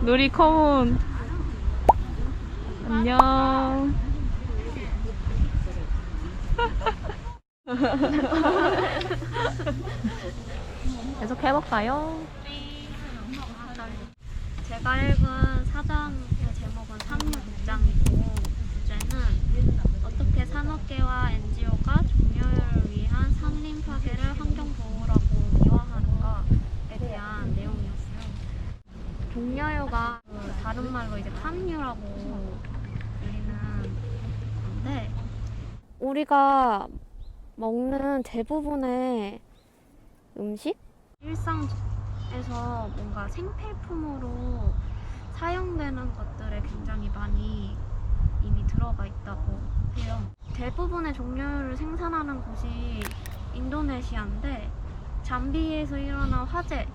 누리 컴온. 안녕. 계속 해볼까요? 제가 읽은 사전의 제목은 상륙장이고 주제는 어떻게 산업계와 NGO가 종려를 위한 산림 파괴를 환경보호라고 미화하는가에 대한 내용이었어요. 종려유가 다른 말로 이제 탐유라고 불리는 건데 우리가 먹는 대부분의 음식? 일상에서 뭔가 생필품으로 사용되는 것들에 굉장히 많이 이미 들어가 있다고 해요. 대부분의 종려유를 생산하는 곳이 인도네시아인데 잠비에서 일어난 화재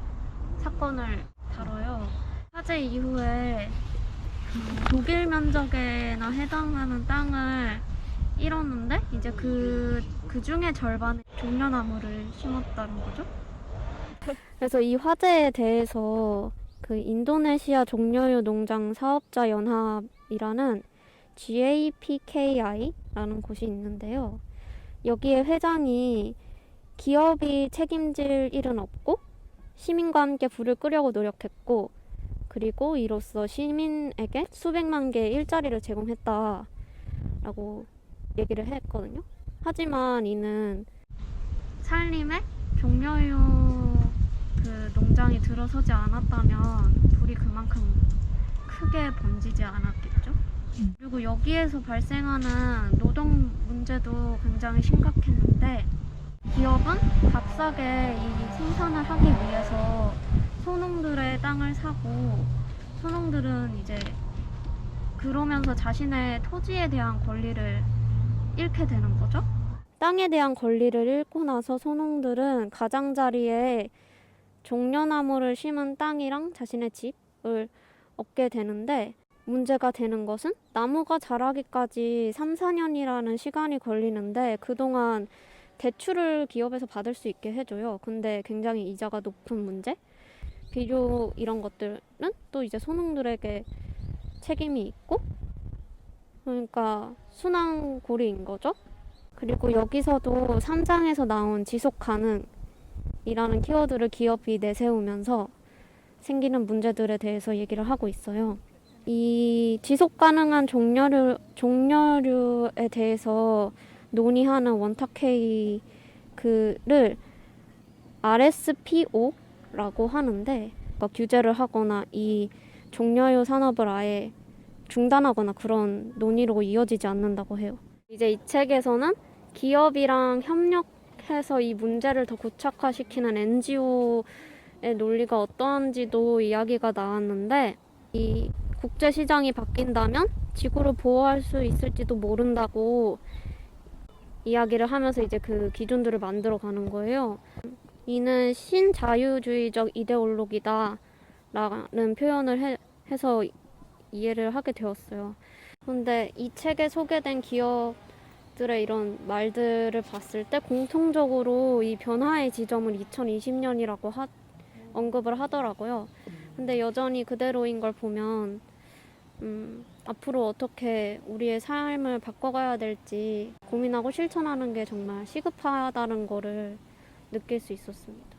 사건을 다뤄요. 화재 이후에 독일 면적에나 해당하는 땅을 잃었는데 이제 그 중에 절반에 종려나무를 심었다는 거죠. 그래서 이 화재에 대해서 그 인도네시아 종려유 농장 사업자 연합이라는 GAPKI라는 곳이 있는데요. 여기에 회장이 기업이 책임질 일은 없고 시민과 함께 불을 끄려고 노력했고 그리고 이로써 시민에게 수백만 개의 일자리를 제공했다라고 얘기를 했거든요. 하지만 이는 산림에 종려유 그 농장이 들어서지 않았다면 불이 그만큼 크게 번지지 않았겠죠. 그리고 여기에서 발생하는 노동 문제도 굉장히 심각했는데 기업은 값싸게 이 생산을 하기 위해서 소농들의 땅을 사고 소농들은 이제 그러면서 자신의 토지에 대한 권리를 잃게 되는 거죠. 땅에 대한 권리를 잃고 나서 소농들은 가장자리에 종려나무를 심은 땅이랑 자신의 집을 얻게 되는데 문제가 되는 것은 나무가 자라기까지 3, 4년이라는 시간이 걸리는데 그동안 대출을 기업에서 받을 수 있게 해줘요. 근데 굉장히 이자가 높은 문제? 비료 이런 것들은 또 이제 소농들에게 책임이 있고 그러니까 순환고리인 거죠. 그리고 여기서도 3장에서 나온 지속 가능이라는 키워드를 기업이 내세우면서 생기는 문제들에 대해서 얘기를 하고 있어요. 이 지속 가능한 종려류에 대해서 논의하는 원탁회의 그를 RSPO라고 하는데 규제를 하거나 이 종려유 산업을 아예 중단하거나 그런 논의로 이어지지 않는다고 해요. 이제 이 책에서는 기업이랑 협력해서 이 문제를 더 고착화시키는 NGO의 논리가 어떠한지도 이야기가 나왔는데 이 국제시장이 바뀐다면 지구를 보호할 수 있을지도 모른다고 이야기를 하면서 이제 그 기준들을 만들어 가는 거예요. 이는 신자유주의적 이데올로기다 라는 표현을 해서 이해를 하게 되었어요. 근데 이 책에 소개된 기업들의 이런 말들을 봤을 때 공통적으로 이 변화의 지점은 2020년이라고 언급을 하더라고요. 근데 여전히 그대로인 걸 보면 앞으로 어떻게 우리의 삶을 바꿔가야 될지 고민하고 실천하는 게 정말 시급하다는 거를 느낄 수 있었습니다.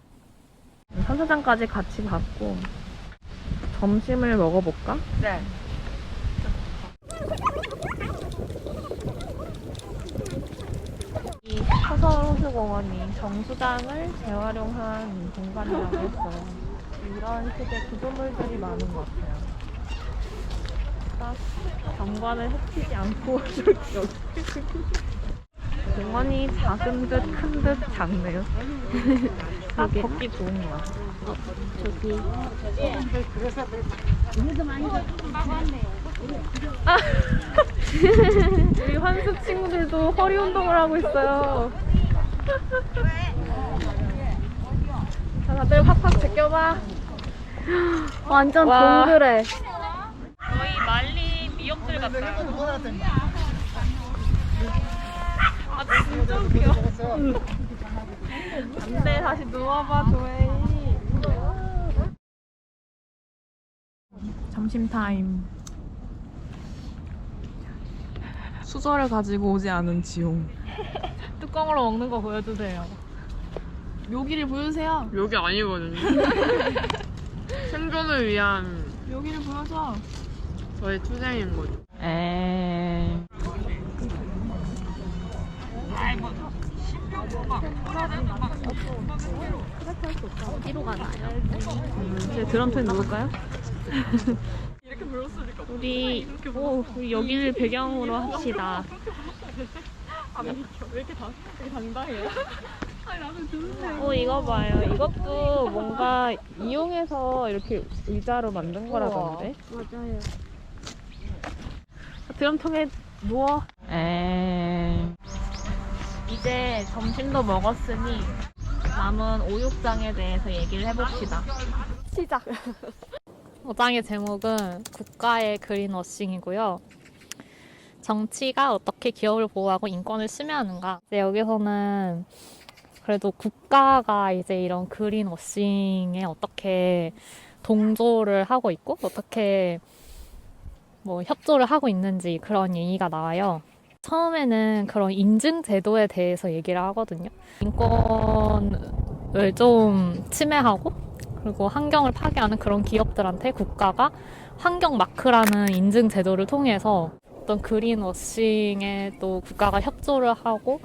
선사장까지 같이 갔고 점심을 먹어볼까? 네. 이 서서호수공원이 정수장을 재활용한 공간이라고 했어요. 이런 식의 구조물들이 많은 것 같아요. 딱 경관을 해치지 않고 공원이 작은 듯 큰 듯 작네요. 딱 걷기 좋은 것 같아요. 저기 우리 환습 친구들도 허리 운동을 하고 있어요. 자, 다들 팍팍 제껴봐. 완전 와. 동그래. 거의 말리 미역들 같아요. 아 진짜 웃겨. 안돼 다시 누워봐 조에이. 점심타임. 수저를 가지고 오지 않은 지용. 뚜껑으로 먹는 거 보여주세요. 묘기를 보여주세요. 여기 아니거든요. 생존을 위한 묘기를 보여줘. 저의 투쟁인 거죠. 에이. 어디로 가나요? 이제 드럼팬 누굴까요? 우리 여기를 배경으로 합시다. 이거 봐요. 이것도 뭔가 이용해서 이렇게 의자로 만든 거라던데. 맞아요. 드럼통에 누워. 에이. 이제 점심도 먹었으니 남은 오육장에 대해서 얘기를 해봅시다. 시작. 5장의 제목은 국가의 그린워싱이고요. 정치가 어떻게 기업을 보호하고 인권을 침해하는가. 이제 여기서는 그래도 국가가 이제 이런 그린워싱에 어떻게 동조를 하고 있고 어떻게 뭐 협조를 하고 있는지 그런 얘기가 나와요. 처음에는 그런 인증 제도에 대해서 얘기를 하거든요. 인권을 좀 침해하고 그리고 환경을 파괴하는 그런 기업들한테 국가가 환경 마크라는 인증 제도를 통해서 어떤 그린워싱에 또 국가가 협조를 하고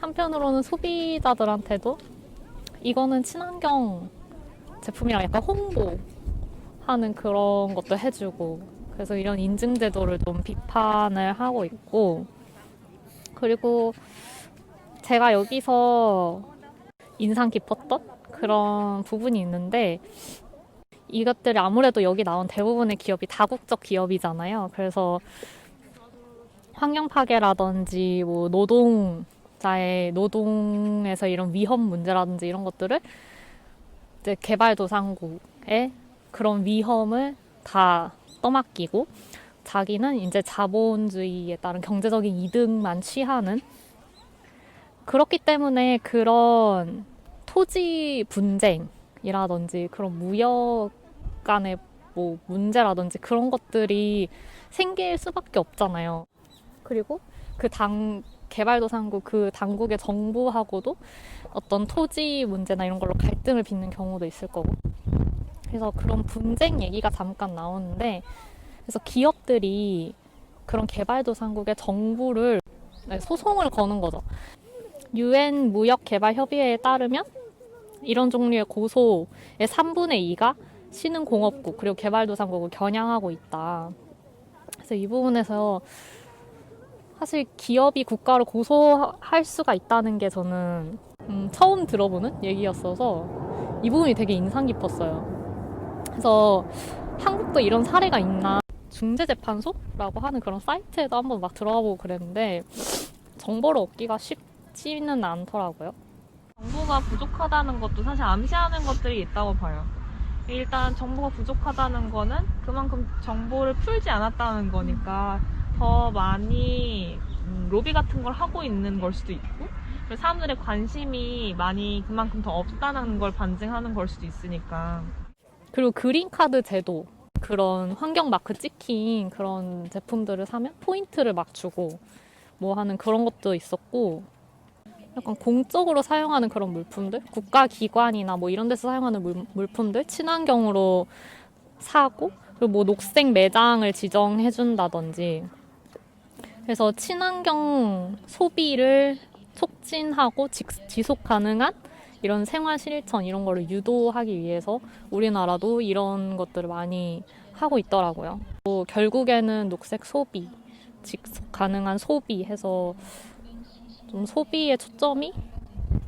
한편으로는 소비자들한테도 이거는 친환경 제품이랑 약간 홍보하는 그런 것도 해주고 그래서 이런 인증 제도를 좀 비판을 하고 있고 그리고 제가 여기서 인상 깊었던 그런 부분이 있는데 이것들이 아무래도 여기 나온 대부분의 기업이 다국적 기업이잖아요. 그래서 환경 파괴라든지 뭐 노동자의 노동에서 이런 위험 문제라든지 이런 것들을 이제 개발도상국의 그런 위험을 다 떠맡기고 자기는 이제 자본주의에 따른 경제적인 이득만 취하는 그렇기 때문에 그런 토지 분쟁이라든지 그런 무역 간의 뭐 문제라든지 그런 것들이 생길 수밖에 없잖아요. 그리고 그 개발도상국 그 당국의 정부하고도 어떤 토지 문제나 이런 걸로 갈등을 빚는 경우도 있을 거고. 그래서 그런 분쟁 얘기가 잠깐 나오는데 그래서 기업들이 그런 개발도상국의 정부를 소송을 거는 거죠. UN 무역개발협의회에 따르면 이런 종류의 고소의 3분의 2가 신흥공업국 그리고 개발도상국을 겨냥하고 있다. 그래서 이 부분에서 사실 기업이 국가를 고소할 수가 있다는 게 저는 처음 들어보는 얘기였어서 이 부분이 되게 인상 깊었어요. 그래서 한국도 이런 사례가 있나 중재재판소라고 하는 그런 사이트에도 한번 막 들어가보고 그랬는데 정보를 얻기가 쉽지는 않더라고요. 정보가 부족하다는 것도 사실 암시하는 것들이 있다고 봐요. 일단 정보가 부족하다는 거는 그만큼 정보를 풀지 않았다는 거니까 더 많이 로비 같은 걸 하고 있는 걸 수도 있고 그리고 사람들의 관심이 많이 그만큼 더 없다는 걸 반증하는 걸 수도 있으니까. 그리고 그린카드 제도 그런 환경 마크 찍힌 그런 제품들을 사면 포인트를 막 주고 뭐 하는 그런 것도 있었고 약간 공적으로 사용하는 그런 물품들 국가기관이나 뭐 이런 데서 사용하는 물품들 친환경으로 사고 그리고 뭐 녹색 매장을 지정해준다든지 그래서 친환경 소비를 촉진하고 지속 가능한 이런 생활 실천 이런 거를 유도하기 위해서 우리나라도 이런 것들을 많이 하고 있더라고요. 또 결국에는 녹색 소비, 지속 가능한 소비 해서 좀 소비의 초점이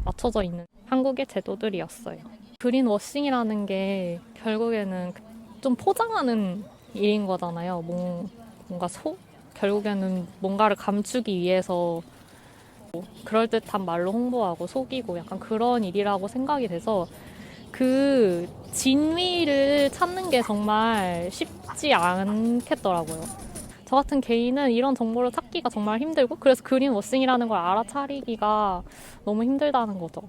맞춰져 있는 한국의 제도들이었어요. 그린워싱이라는 게 결국에는 좀 포장하는 일인 거잖아요. 뭔가 결국에는 뭔가를 감추기 위해서 그럴듯한 말로 홍보하고 속이고 약간 그런 일이라고 생각이 돼서 그 진위를 찾는 게 정말 쉽지 않겠더라고요. 저 같은 개인은 이런 정보를 찾기가 정말 힘들고 그래서 그린워싱이라는 걸 알아차리기가 너무 힘들다는 거죠.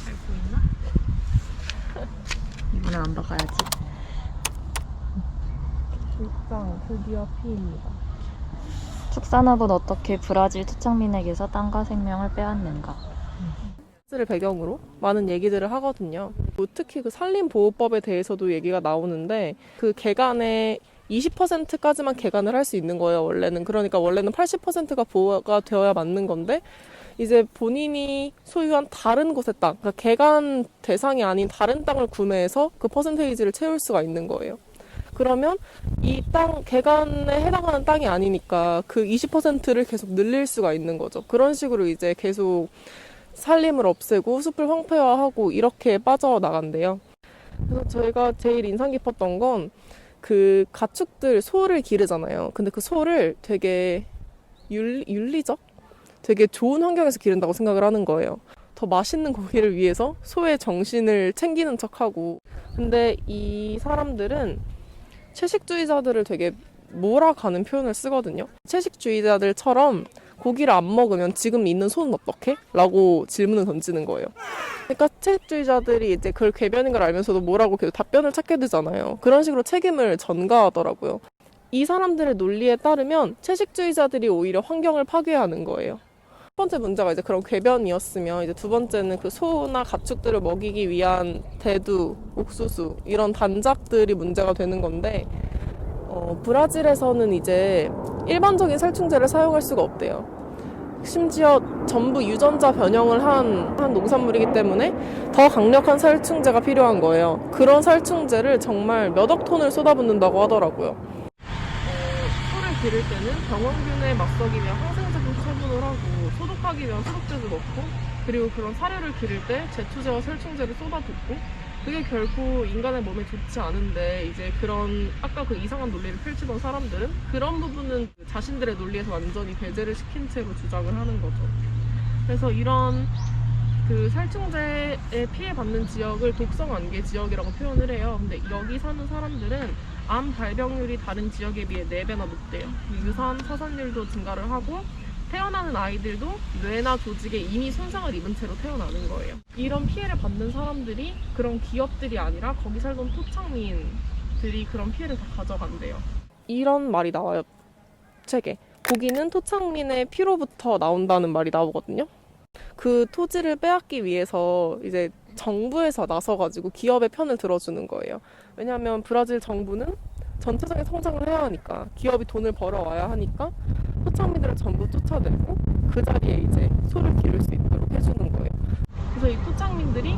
잘 보이나? 장면 안 봐 가야지. 일장 드디어 피입니다. 축산업은 어떻게 브라질 토착민에게서 땅과 생명을 빼앗는가? 를 배경으로 많은 얘기들을 하거든요. 특히 그 산림보호법에 대해서도 얘기가 나오는데 그 개간의 20%까지만 개간을 할 수 있는 거예요, 원래는. 그러니까 원래는 80%가 보호가 되어야 맞는 건데 이제 본인이 소유한 다른 곳의 땅, 그러니까 개간 대상이 아닌 다른 땅을 구매해서 그 퍼센테이지를 채울 수가 있는 거예요. 그러면 이 땅, 개간에 해당하는 땅이 아니니까 그 20%를 계속 늘릴 수가 있는 거죠. 그런 식으로 이제 계속 산림을 없애고 숲을 황폐화하고 이렇게 빠져나간대요. 그래서 저희가 제일 인상 깊었던 건 그 가축들, 소를 기르잖아요. 근데 그 소를 되게 윤리적? 되게 좋은 환경에서 기른다고 생각을 하는 거예요. 더 맛있는 고기를 위해서 소의 정신을 챙기는 척하고. 근데 이 사람들은 채식주의자들을 되게 몰아가는 표현을 쓰거든요. 채식주의자들처럼 고기를 안 먹으면 지금 있는 소는 어떡해? 라고 질문을 던지는 거예요. 그러니까 채식주의자들이 이제 그걸 궤변인 걸 알면서도 뭐라고 계속 답변을 찾게 되잖아요. 그런 식으로 책임을 전가하더라고요. 이 사람들의 논리에 따르면 채식주의자들이 오히려 환경을 파괴하는 거예요. 첫 번째 문제가 이제 그런 궤변이었으면 이제 두 번째는 그 소나 가축들을 먹이기 위한 대두, 옥수수 이런 단작들이 문제가 되는 건데 브라질에서는 이제 일반적인 살충제를 사용할 수가 없대요. 심지어 전부 유전자 변형을 한 농산물이기 때문에 더 강력한 살충제가 필요한 거예요. 그런 살충제를 정말 몇 억 톤을 쏟아붓는다고 하더라고요. 소를 기를 때는 병원균에 맞서기 위한 항생제도 처분을 하고 소독하기 위한 소독제도 넣고 그리고 그런 사료를 기를 때 제초제와 살충제를 쏟아붓고 그게 결코 인간의 몸에 좋지 않은데 이제 그런 아까 그 이상한 논리를 펼치던 사람들은 그런 부분은 자신들의 논리에서 완전히 배제를 시킨 채로 주장을 하는 거죠. 그래서 이런 그 살충제에 피해받는 지역을 독성안개 지역이라고 표현을 해요. 근데 여기 사는 사람들은 암 발병률이 다른 지역에 비해 4배나 높대요. 유산 사산율도 증가를 하고 태어나는 아이들도 뇌나 조직에 이미 손상을 입은 채로 태어나는 거예요. 이런 피해를 받는 사람들이 그런 기업들이 아니라 거기 살던 토착민들이 그런 피해를 다 가져간대요. 이런 말이 나와요, 책에. 고기는 토착민의 피로부터 나온다는 말이 나오거든요. 그 토지를 빼앗기 위해서 이제 정부에서 나서가지고 기업의 편을 들어주는 거예요. 왜냐하면 브라질 정부는 전체적인 성장을 해야 하니까 기업이 돈을 벌어와야 하니까 토착민들을 전부 쫓아내고 그 자리에 이제 소를 기를 수 있도록 해주는 거예요. 그래서 이 토착민들이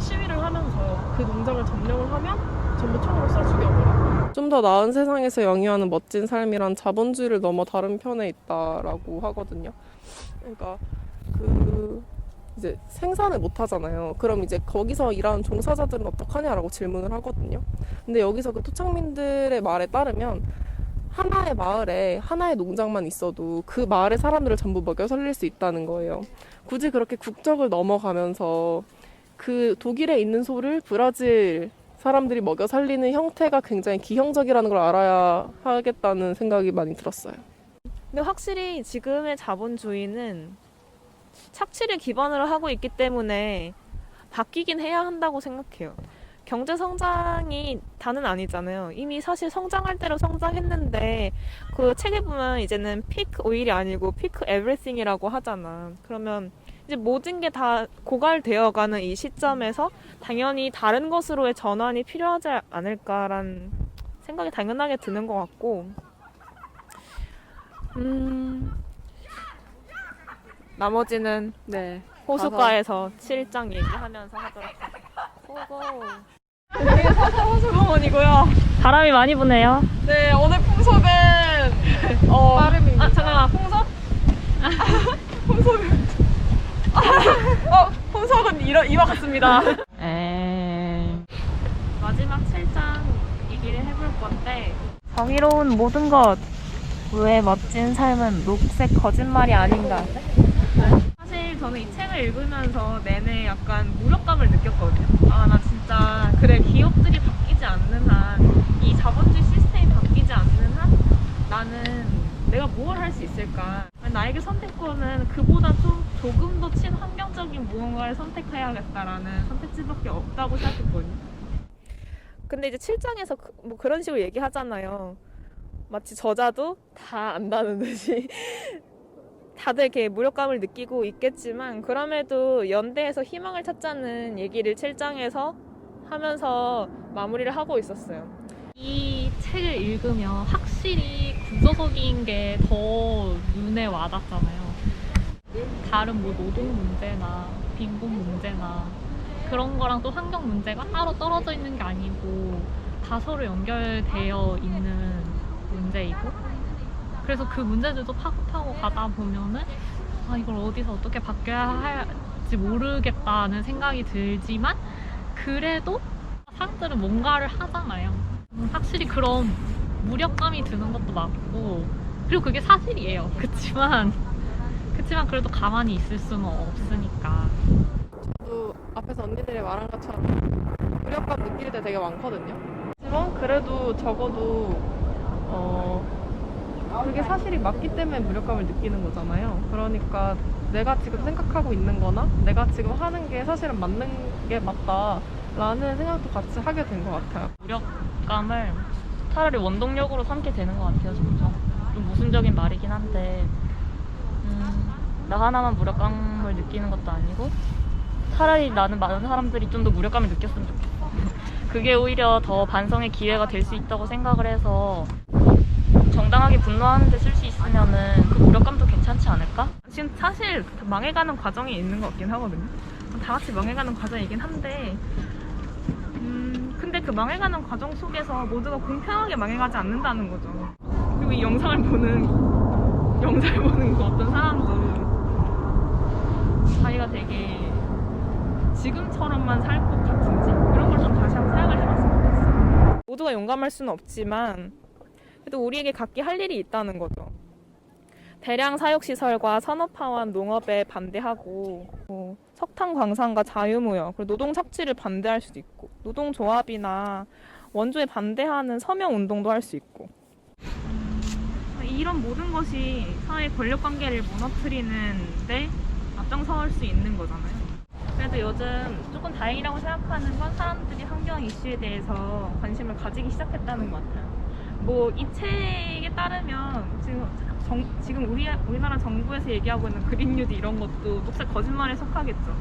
시위를 하면서 그 농장을 점령을 하면 전부 총으로 쏴 죽여버려. 좀 더 나은 세상에서 영위하는 멋진 삶이란 자본주의를 넘어 다른 편에 있다라고 하거든요. 그러니까 이제 생산을 못 하잖아요. 그럼 이제 거기서 일하는 종사자들은 어떡하냐라고 질문을 하거든요. 근데 여기서 그 토착민들의 말에 따르면 하나의 마을에 하나의 농장만 있어도 그 마을의 사람들을 전부 먹여 살릴 수 있다는 거예요. 굳이 그렇게 국적을 넘어가면서 그 독일에 있는 소를 브라질 사람들이 먹여 살리는 형태가 굉장히 기형적이라는 걸 알아야 하겠다는 생각이 많이 들었어요. 근데 확실히 지금의 자본주의는 착취를 기반으로 하고 있기 때문에 바뀌긴 해야 한다고 생각해요. 경제 성장이 다는 아니잖아요. 이미 사실 성장할 대로 성장했는데 그 책에 보면 이제는 피크 오일이 아니고 피크 에브리띵이라고 하잖아. 그러면 이제 모든 게 다 고갈되어가는 이 시점에서 당연히 다른 것으로의 전환이 필요하지 않을까라는 생각이 당연하게 드는 것 같고 나머지는 네. 호숫가에서 7장 얘기하면서 하도록 하겠습니다. 여기가 사사호수공원이고요. 바람이 많이 부네요. 네, 오늘 풍속은 빠름입니다. 잠깐만, 풍속? 풍속은 이와 같습니다. 마지막 7장 얘기를 해볼 건데 정의로운 모든 것 왜 멋진 삶은 녹색 거짓말이 아닌가. 사실 저는 이 책을 읽으면서 내내 약간 무력감을 느꼈거든요. 아, 나 진짜 그래, 기업들이 바뀌지 않는 한, 이 자본주의 시스템이 바뀌지 않는 한 나는 내가 뭘 할 수 있을까. 나에게 선택권은 그보다 좀 조금 더 친환경적인 무언가를 선택해야겠다라는 선택지밖에 없다고 생각했거든요. 근데 이제 7장에서 뭐 그런 식으로 얘기하잖아요. 마치 저자도 다 안다는 듯이 다들 이렇게 무력감을 느끼고 있겠지만 그럼에도 연대에서 희망을 찾자는 얘기를 7장에서 하면서 마무리를 하고 있었어요. 이 책을 읽으면 확실히 구조적인 게 더 눈에 와닿잖아요. 다른 뭐 노동 문제나 빈곤 문제나 그런 거랑 또 환경 문제가 따로 떨어져 있는 게 아니고 다 서로 연결되어 있는 문제이고, 그래서 그 문제들도 파고 가다 보면은 아, 이걸 어디서 어떻게 바뀌어야 할지 모르겠다는 생각이 들지만 그래도 사람들은 뭔가를 하잖아요. 확실히 그런 무력감이 드는 것도 맞고, 그리고 그게 사실이에요. 그치만 그래도 가만히 있을 수는 없으니까. 저도 앞에서 언니들이 말한 것처럼 무력감 느낄 때 되게 많거든요. 하지만 그래도 적어도 그게 사실이 맞기 때문에 무력감을 느끼는 거잖아요. 그러니까 내가 지금 생각하고 있는 거나 내가 지금 하는 게 사실은 맞는 게 맞다라는 생각도 같이 하게 된 것 같아요. 무력감을 차라리 원동력으로 삼게 되는 것 같아요, 점점. 좀 모순적인 말이긴 한데, 나 하나만 무력감을 느끼는 것도 아니고, 차라리 나는 많은 사람들이 좀 더 무력감을 느꼈으면 좋겠어. 그게 오히려 더 반성의 기회가 될 수 있다고 생각을 해서, 정당하게 분노하는 데 쓸 수 있으면은 그 무력감도 괜찮지 않을까? 지금 사실 망해가는 과정에 있는 것 같긴 하거든요. 다 같이 망해가는 과정이긴 한데 근데 그 망해가는 과정 속에서 모두가 공평하게 망해가지 않는다는 거죠. 그리고 이 영상을 보는 그 어떤 사람도 자기가 되게 지금처럼만 살 것 같은지 그런 걸 좀 다시 한번 생각을 해봤으면 좋겠어요. 모두가 용감할 수는 없지만 그래도 우리에게 각기 할 일이 있다는 거죠. 대량 사육시설과 산업화와 농업에 반대하고 석탄 광산과 자유무역 그리고 노동 착취를 반대할 수도 있고 노동조합이나 원조에 반대하는 서명운동도 할 수 있고 이런 모든 것이 사회 권력관계를 무너뜨리는데 앞장설 수 있는 거잖아요. 그래도 요즘 조금 다행이라고 생각하는 건 사람들이 환경 이슈에 대해서 관심을 가지기 시작했다는 것 같아요. 뭐 이 책에 따르면 지금 우리나라 정부에서 얘기하고 있는 그린 뉴딜 이런 것도 녹색 거짓말에 속하겠죠.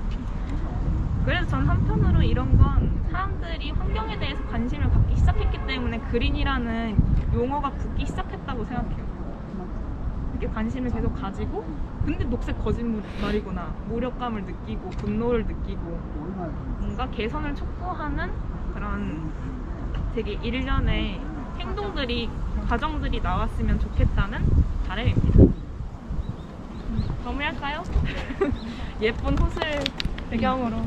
그래서 전 한편으로 이런 건 사람들이 환경에 대해서 관심을 갖기 시작했기 때문에 그린이라는 용어가 붙기 시작했다고 생각해요. 이렇게 관심을 계속 가지고 근데 녹색 거짓말이구나, 무력감을 느끼고 분노를 느끼고 뭔가 개선을 촉구하는 그런 되게 일련의 행동들이, 과정들이 나왔으면 좋겠다는 바람입니다. 마무리할까요? 예쁜 호수를 배경으로.